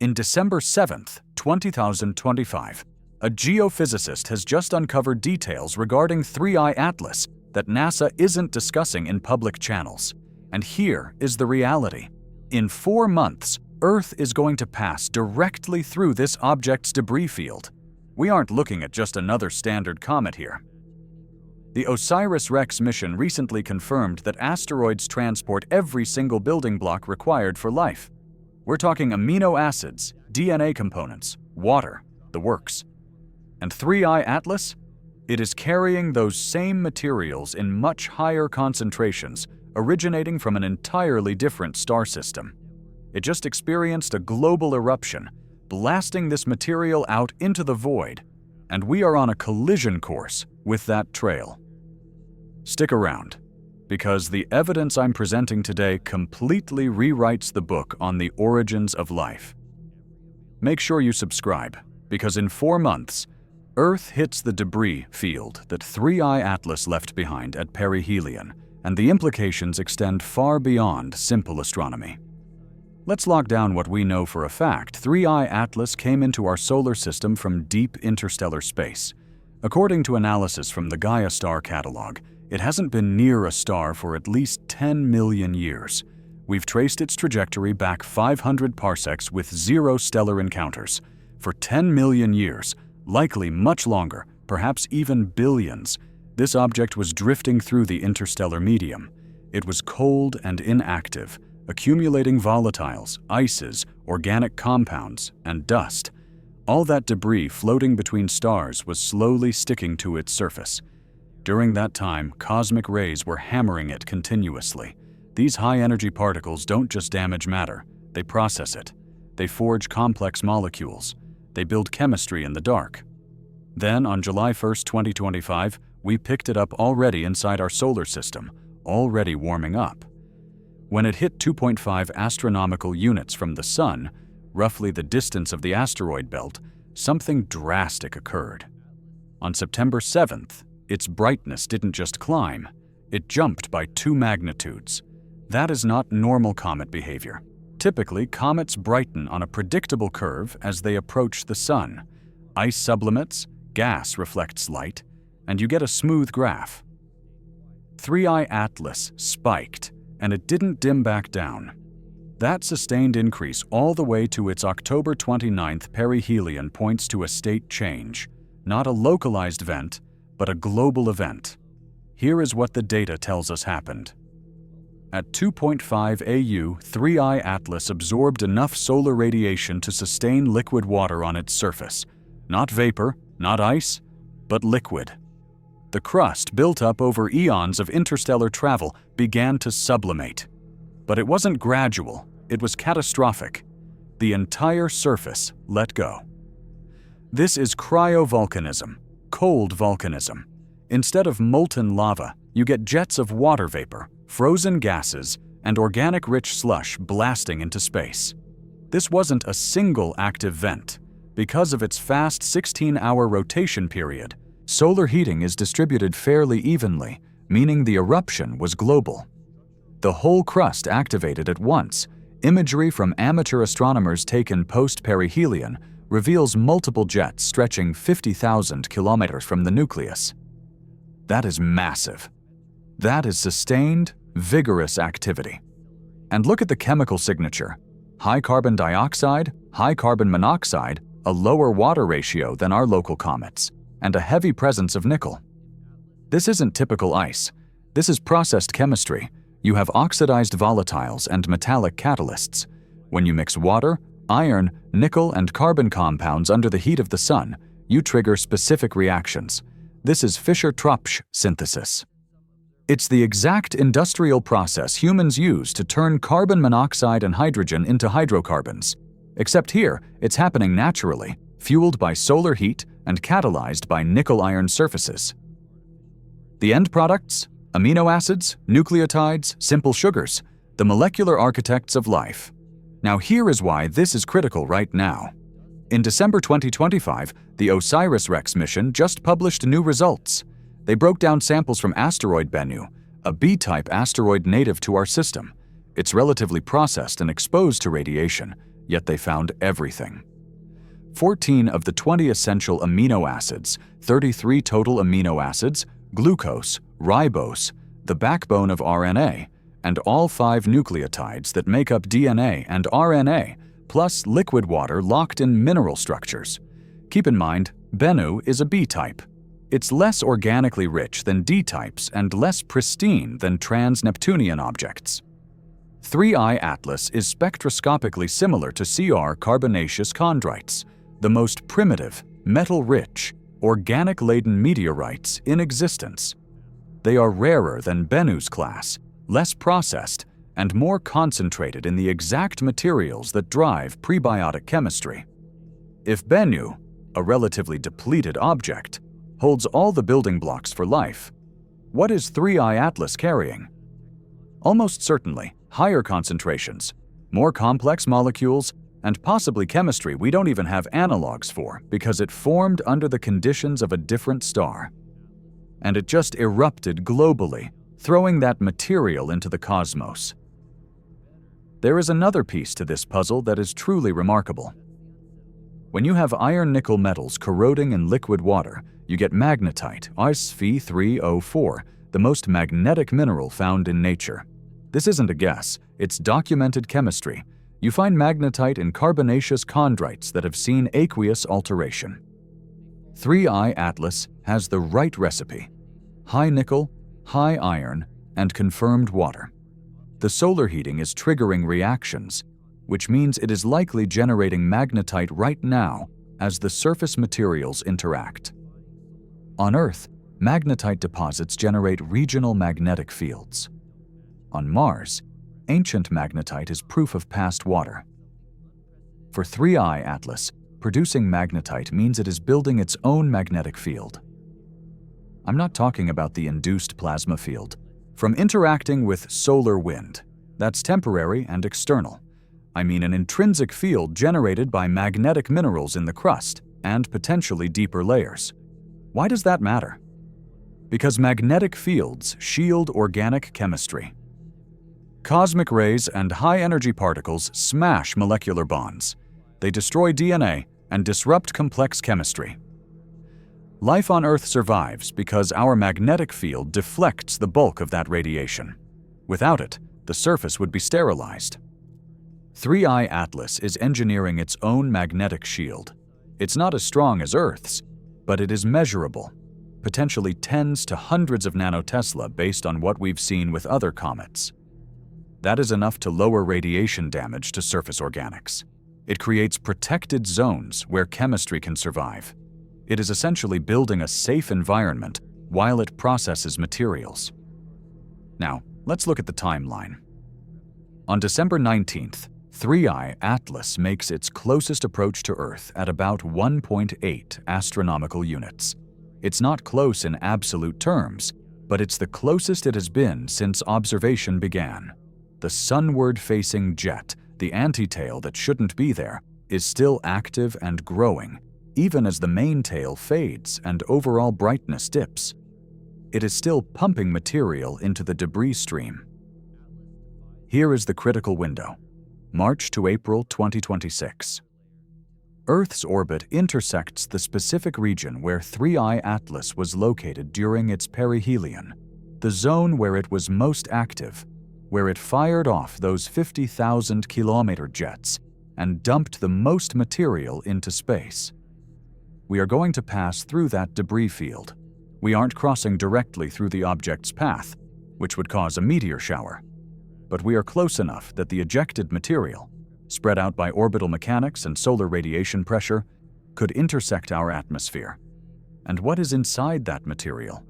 In December 7th, 2025, a geophysicist has just uncovered details regarding 3IATLAS that NASA isn't discussing in public channels. And here is the reality. In 4 months, Earth is going to pass directly through this object's debris field. We aren't looking at just another standard comet here. The OSIRIS-REx mission recently confirmed that asteroids transport every single building block required for life. We're talking amino acids, DNA components, water, the works. And 3IATLAS? It is carrying those same materials in much higher concentrations, originating from an entirely different star system. It just experienced a global eruption, blasting this material out into the void, and we are on a collision course with that trail. Stick around, because the evidence I'm presenting today completely rewrites the book on the origins of life. Make sure you subscribe, because in 4 months, Earth hits the debris field that 3IATLAS left behind at perihelion, and the implications extend far beyond simple astronomy. Let's lock down what we know for a fact. 3IATLAS came into our solar system from deep interstellar space. According to analysis from the Gaia star catalog, it hasn't been near a star for at least 10 million years. We've traced its trajectory back 500 parsecs with 0 stellar encounters. For 10 million years, likely much longer, perhaps even billions, this object was drifting through the interstellar medium. It was cold and inactive, accumulating volatiles, ices, organic compounds, and dust. All that debris floating between stars was slowly sticking to its surface. During that time, cosmic rays were hammering it continuously. These high-energy particles don't just damage matter, they process it. They forge complex molecules. They build chemistry in the dark. Then, on July 1st, 2025, we picked it up already inside our solar system, already warming up. When it hit 2.5 astronomical units from the Sun, roughly the distance of the asteroid belt, something drastic occurred. On September 7th, its brightness didn't just climb, it jumped by 2 magnitudes. That is not normal comet behavior. Typically, comets brighten on a predictable curve as they approach the Sun. Ice sublimates, gas reflects light, and you get a smooth graph. 3IATLAS spiked, and it didn't dim back down. That sustained increase all the way to its October 29th perihelion points to a state change, not a localized event, but a global event. Here is what the data tells us happened. At 2.5 AU, 3IATLAS absorbed enough solar radiation to sustain liquid water on its surface. Not vapor, not ice, but liquid. The crust, built up over eons of interstellar travel, began to sublimate. But it wasn't gradual, it was catastrophic. The entire surface let go. This is cryovolcanism, cold volcanism. Instead of molten lava, you get jets of water vapor, frozen gases, and organic-rich slush blasting into space. This wasn't a single active vent. Because of its fast 16-hour rotation period, solar heating is distributed fairly evenly, meaning the eruption was global. The whole crust activated at once. Imagery from amateur astronomers taken post-perihelion reveals multiple jets stretching 50,000 kilometers from the nucleus. That is massive. That is sustained, vigorous activity. And look at the chemical signature. High carbon dioxide, high carbon monoxide, a lower water ratio than our local comets, and a heavy presence of nickel. This isn't typical ice. This is processed chemistry. You have oxidized volatiles and metallic catalysts. When you mix water, iron, nickel, and carbon compounds under the heat of the sun, you trigger specific reactions. This is Fischer-Tropsch synthesis. It's the exact industrial process humans use to turn carbon monoxide and hydrogen into hydrocarbons. Except here, it's happening naturally, fueled by solar heat and catalyzed by nickel-iron surfaces. The end products? Amino acids, nucleotides, simple sugars, the molecular architects of life. Now here is why this is critical right now. In December 2025, the OSIRIS-REx mission just published new results. They broke down samples from asteroid Bennu, a B-type asteroid native to our system. It's relatively processed and exposed to radiation, yet they found everything. 14 of the 20 essential amino acids, 33 total amino acids, glucose, ribose, the backbone of RNA, and all 5 nucleotides that make up DNA and RNA, plus liquid water locked in mineral structures. Keep in mind, Bennu is a B-type. It's less organically rich than D-types and less pristine than trans-Neptunian objects. 3IATLAS is spectroscopically similar to CR carbonaceous chondrites, the most primitive, metal-rich, organic-laden meteorites in existence. They are rarer than Bennu's class, less processed, and more concentrated in the exact materials that drive prebiotic chemistry. If Bennu, a relatively depleted object, holds all the building blocks for life, what is 3IATLAS carrying? Almost certainly higher concentrations, more complex molecules, and possibly chemistry we don't even have analogs for because it formed under the conditions of a different star. And it just erupted globally, throwing that material into the cosmos. There is another piece to this puzzle that is truly remarkable. When you have iron-nickel metals corroding in liquid water, you get magnetite, Sv3O4, the most magnetic mineral found in nature. This isn't a guess, it's documented chemistry. You find magnetite in carbonaceous chondrites that have seen aqueous alteration. 3IATLAS has the right recipe: high nickel, high iron, and confirmed water. The solar heating is triggering reactions, which means it is likely generating magnetite right now as the surface materials interact. On Earth, magnetite deposits generate regional magnetic fields. On Mars, ancient magnetite is proof of past water. For 3IATLAS, producing magnetite means it is building its own magnetic field. I'm not talking about the induced plasma field. From interacting with solar wind, that's temporary and external. I mean an intrinsic field generated by magnetic minerals in the crust and potentially deeper layers. Why does that matter? Because magnetic fields shield organic chemistry. Cosmic rays and high-energy particles smash molecular bonds. They destroy DNA and disrupt complex chemistry. Life on Earth survives because our magnetic field deflects the bulk of that radiation. Without it, the surface would be sterilized. 3IATLAS is engineering its own magnetic shield. It's not as strong as Earth's, but it is measurable, potentially tens to hundreds of nanotesla based on what we've seen with other comets. That is enough to lower radiation damage to surface organics. It creates protected zones where chemistry can survive. It is essentially building a safe environment while it processes materials. Now, let's look at the timeline. On December 19th, 3IATLAS makes its closest approach to Earth at about 1.8 astronomical units. It's not close in absolute terms, but it's the closest it has been since observation began. The sunward-facing jet, the anti-tail that shouldn't be there, is still active and growing, even as the main tail fades and overall brightness dips. It is still pumping material into the debris stream. Here is the critical window: March to April 2026. Earth's orbit intersects the specific region where 3IATLAS was located during its perihelion, the zone where it was most active, where it fired off those 50,000-kilometer jets and dumped the most material into space. We are going to pass through that debris field. We aren't crossing directly through the object's path, which would cause a meteor shower. But we are close enough that the ejected material, spread out by orbital mechanics and solar radiation pressure, could intersect our atmosphere. And what is inside that material?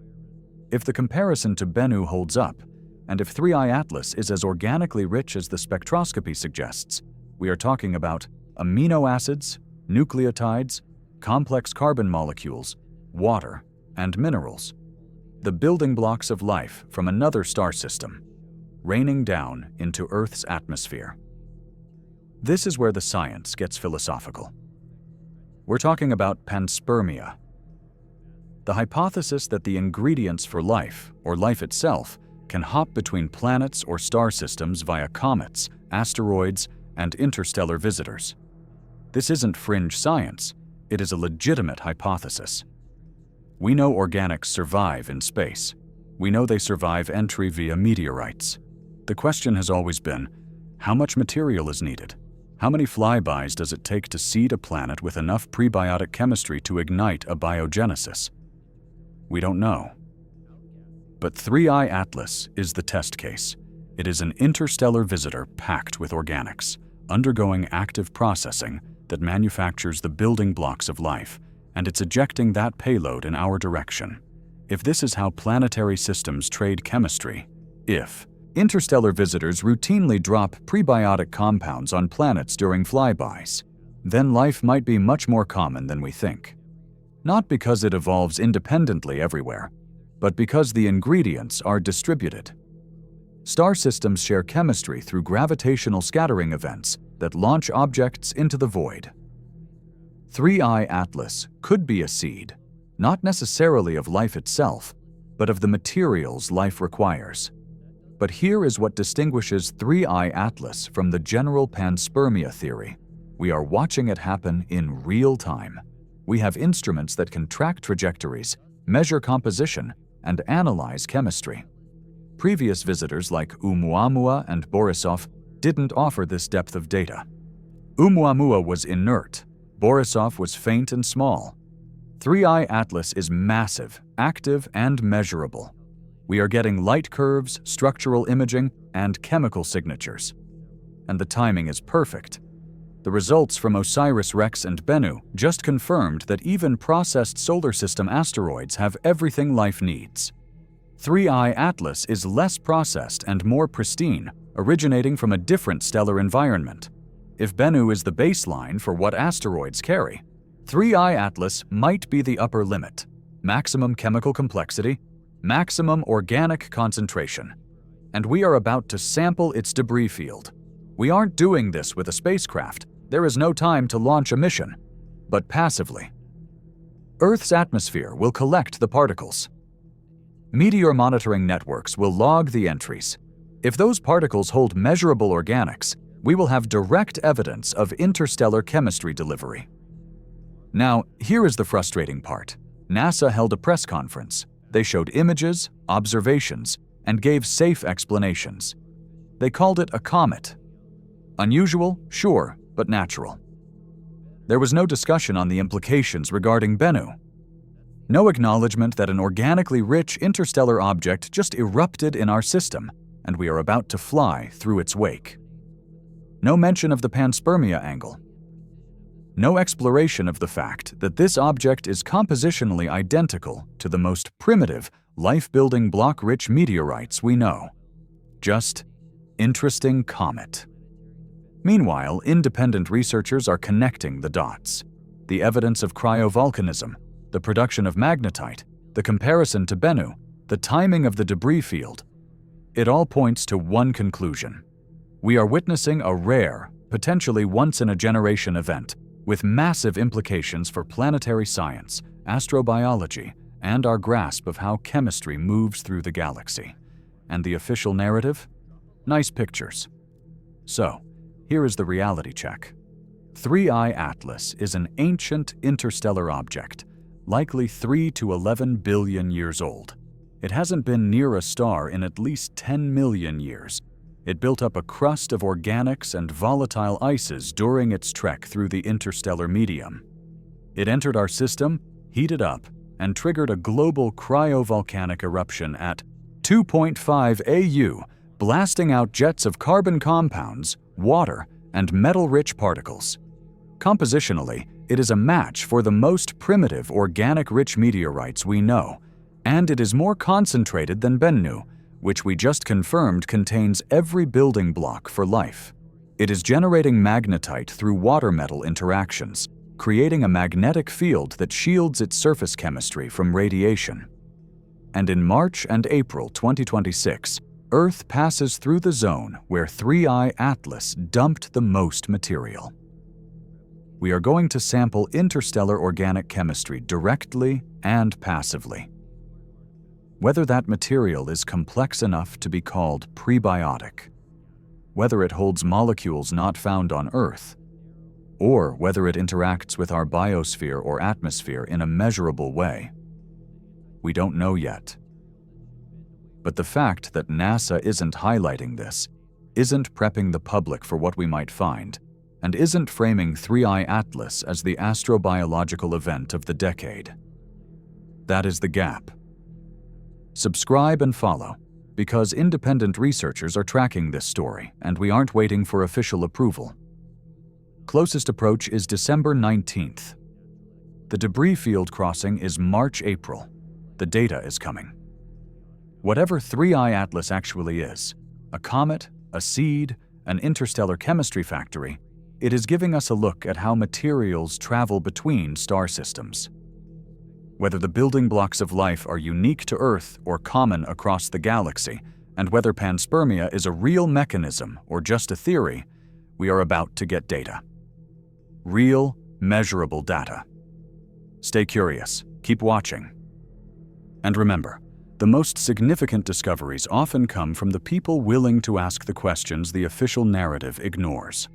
If the comparison to Bennu holds up, and if 3IATLAS is as organically rich as the spectroscopy suggests, we are talking about amino acids, nucleotides, complex carbon molecules, water, and minerals. The building blocks of life from another star system, raining down into Earth's atmosphere. This is where the science gets philosophical. We're talking about panspermia. The hypothesis that the ingredients for life, or life itself, can hop between planets or star systems via comets, asteroids, and interstellar visitors. This isn't fringe science, it is a legitimate hypothesis. We know organics survive in space. We know they survive entry via meteorites. The question has always been, how much material is needed? How many flybys does it take to seed a planet with enough prebiotic chemistry to ignite a biogenesis? We don't know. But 3IATLAS is the test case. It is an interstellar visitor packed with organics, undergoing active processing that manufactures the building blocks of life, and it's ejecting that payload in our direction. If this is how planetary systems trade chemistry, if interstellar visitors routinely drop prebiotic compounds on planets during flybys, then life might be much more common than we think. Not because it evolves independently everywhere, but because the ingredients are distributed. Star systems share chemistry through gravitational scattering events that launch objects into the void. 3IATLAS could be a seed, not necessarily of life itself, but of the materials life requires. But here is what distinguishes 3IATLAS from the general panspermia theory. We are watching it happen in real time. We have instruments that can track trajectories, measure composition, and analyze chemistry. Previous visitors like Oumuamua and Borisov didn't offer this depth of data. Oumuamua was inert. Borisov was faint and small. 3IATLAS is massive, active, and measurable. We are getting light curves, structural imaging, and chemical signatures. And the timing is perfect. The results from OSIRIS-REx and Bennu just confirmed that even processed solar system asteroids have everything life needs. 3IATLAS is less processed and more pristine, originating from a different stellar environment. If Bennu is the baseline for what asteroids carry, 3IATLAS might be the upper limit. Maximum chemical complexity, maximum organic concentration. And we are about to sample its debris field. We aren't doing this with a spacecraft. There is no time to launch a mission, but passively. Earth's atmosphere will collect the particles. Meteor monitoring networks will log the entries. If those particles hold measurable organics, we will have direct evidence of interstellar chemistry delivery. Now, here is the frustrating part. NASA held a press conference. They showed images, observations, and gave safe explanations. They called it a comet. Unusual, sure, but natural. There was no discussion on the implications regarding Bennu. No acknowledgement that an organically rich interstellar object just erupted in our system, and we are about to fly through its wake. No mention of the panspermia angle. No exploration of the fact that this object is compositionally identical to the most primitive, life-building block-rich meteorites we know. Just interesting comet. Meanwhile, independent researchers are connecting the dots. The evidence of cryovolcanism, the production of magnetite, the comparison to Bennu, the timing of the debris field. It all points to one conclusion. We are witnessing a rare, potentially once-in-a-generation event with massive implications for planetary science, astrobiology, and our grasp of how chemistry moves through the galaxy. And the official narrative? Nice pictures. So, here is the reality check. 3IATLAS is an ancient interstellar object, likely 3 to 11 billion years old. It hasn't been near a star in at least 10 million years. It built up a crust of organics and volatile ices during its trek through the interstellar medium. It entered our system, heated up, and triggered a global cryovolcanic eruption at 2.5 AU, blasting out jets of carbon compounds, water, and metal-rich particles. Compositionally, it is a match for the most primitive organic-rich meteorites we know, and it is more concentrated than Bennu, which we just confirmed contains every building block for life. It is generating magnetite through water-metal interactions, creating a magnetic field that shields its surface chemistry from radiation. And in March and April 2026, Earth passes through the zone where 3IATLAS dumped the most material. We are going to sample interstellar organic chemistry directly and passively. Whether that material is complex enough to be called prebiotic. whether it holds molecules not found on Earth, or whether it interacts with our biosphere or atmosphere in a measurable way. We don't know yet. But the fact that NASA isn't highlighting this, isn't prepping the public for what we might find, and isn't framing 3IATLAS as the astrobiological event of the decade. That is the gap. Subscribe and follow, because independent researchers are tracking this story, and we aren't waiting for official approval. Closest approach is December 19th. The debris field crossing is March-April. The data is coming. Whatever 3IATLAS actually is, a comet, a seed, an interstellar chemistry factory, it is giving us a look at how materials travel between star systems. Whether the building blocks of life are unique to Earth or common across the galaxy, and whether panspermia is a real mechanism or just a theory, we are about to get data. Real, measurable data. Stay curious, keep watching. And remember, the most significant discoveries often come from the people willing to ask the questions the official narrative ignores.